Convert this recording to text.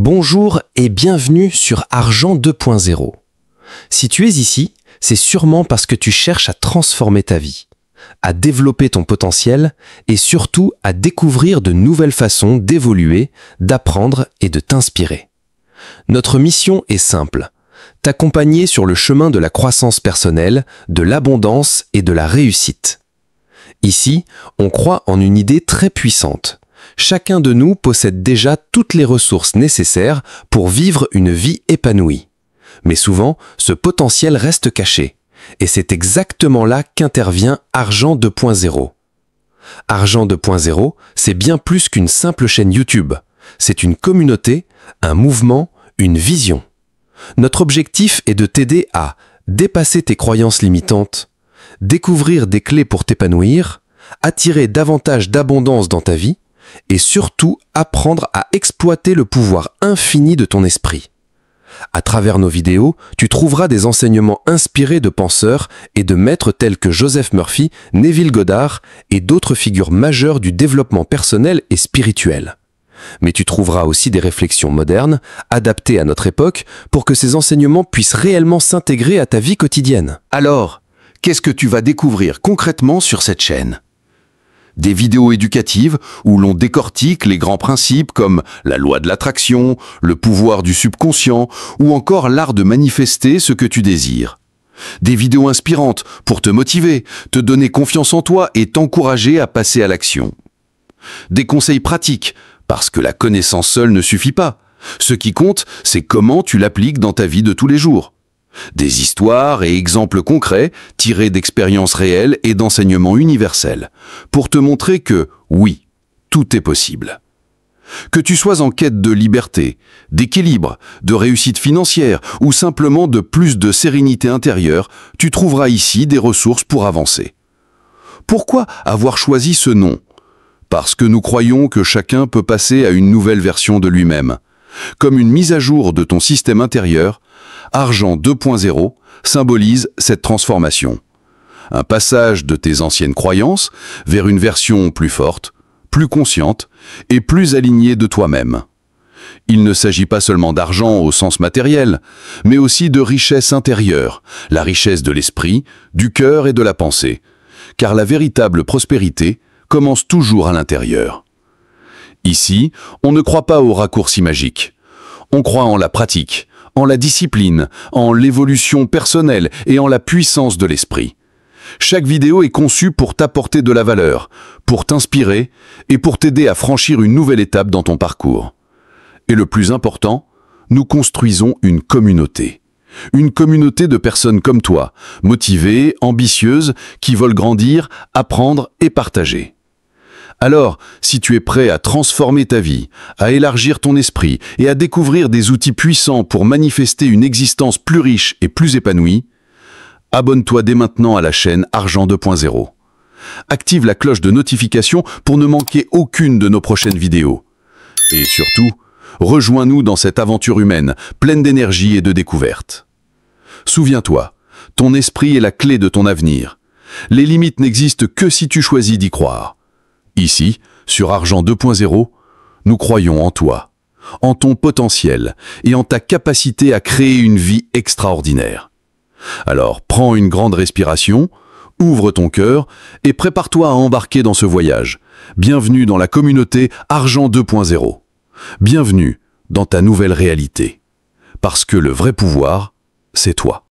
Bonjour et bienvenue sur Argent 2.0. Si tu es ici, c'est sûrement parce que tu cherches à transformer ta vie, à développer ton potentiel et surtout à découvrir de nouvelles façons d'évoluer, d'apprendre et de t'inspirer. Notre mission est simple, t'accompagner sur le chemin de la croissance personnelle, de l'abondance et de la réussite. Ici, on croit en une idée très puissante. Chacun de nous possède déjà toutes les ressources nécessaires pour vivre une vie épanouie. Mais souvent, ce potentiel reste caché. Et c'est exactement là qu'intervient Argent 2.0. Argent 2.0, c'est bien plus qu'une simple chaîne YouTube. C'est une communauté, un mouvement, une vision. Notre objectif est de t'aider à dépasser tes croyances limitantes, découvrir des clés pour t'épanouir, attirer davantage d'abondance dans ta vie, et surtout apprendre à exploiter le pouvoir infini de ton esprit. À travers nos vidéos, tu trouveras des enseignements inspirés de penseurs et de maîtres tels que Joseph Murphy, Neville Goddard et d'autres figures majeures du développement personnel et spirituel. Mais tu trouveras aussi des réflexions modernes, adaptées à notre époque, pour que ces enseignements puissent réellement s'intégrer à ta vie quotidienne. Alors, qu'est-ce que tu vas découvrir concrètement sur cette chaîne ? Des vidéos éducatives où l'on décortique les grands principes comme la loi de l'attraction, le pouvoir du subconscient ou encore l'art de manifester ce que tu désires. Des vidéos inspirantes pour te motiver, te donner confiance en toi et t'encourager à passer à l'action. Des conseils pratiques, parce que la connaissance seule ne suffit pas. Ce qui compte, c'est comment tu l'appliques dans ta vie de tous les jours. Des histoires et exemples concrets tirés d'expériences réelles et d'enseignements universels, pour te montrer que, oui, tout est possible. Que tu sois en quête de liberté, d'équilibre, de réussite financière ou simplement de plus de sérénité intérieure, tu trouveras ici des ressources pour avancer. Pourquoi avoir choisi ce nom ? Parce que nous croyons que chacun peut passer à une nouvelle version de lui-même. Comme une mise à jour de ton système intérieur, Argent 2.0 symbolise cette transformation. Un passage de tes anciennes croyances vers une version plus forte, plus consciente et plus alignée de toi-même. Il ne s'agit pas seulement d'argent au sens matériel, mais aussi de richesse intérieure, la richesse de l'esprit, du cœur et de la pensée. Car la véritable prospérité commence toujours à l'intérieur. Ici, on ne croit pas aux raccourcis magiques. On croit en la pratique, en la discipline, en l'évolution personnelle et en la puissance de l'esprit. Chaque vidéo est conçue pour t'apporter de la valeur, pour t'inspirer et pour t'aider à franchir une nouvelle étape dans ton parcours. Et le plus important, nous construisons une communauté. Une communauté de personnes comme toi, motivées, ambitieuses, qui veulent grandir, apprendre et partager. Alors, si tu es prêt à transformer ta vie, à élargir ton esprit et à découvrir des outils puissants pour manifester une existence plus riche et plus épanouie, abonne-toi dès maintenant à la chaîne Argent 2.0. Active la cloche de notification pour ne manquer aucune de nos prochaines vidéos. Et surtout, rejoins-nous dans cette aventure humaine, pleine d'énergie et de découvertes. Souviens-toi, ton esprit est la clé de ton avenir. Les limites n'existent que si tu choisis d'y croire. Ici, sur Argent 2.0, nous croyons en toi, en ton potentiel et en ta capacité à créer une vie extraordinaire. Alors, prends une grande respiration, ouvre ton cœur et prépare-toi à embarquer dans ce voyage. Bienvenue dans la communauté Argent 2.0. Bienvenue dans ta nouvelle réalité. Parce que le vrai pouvoir, c'est toi.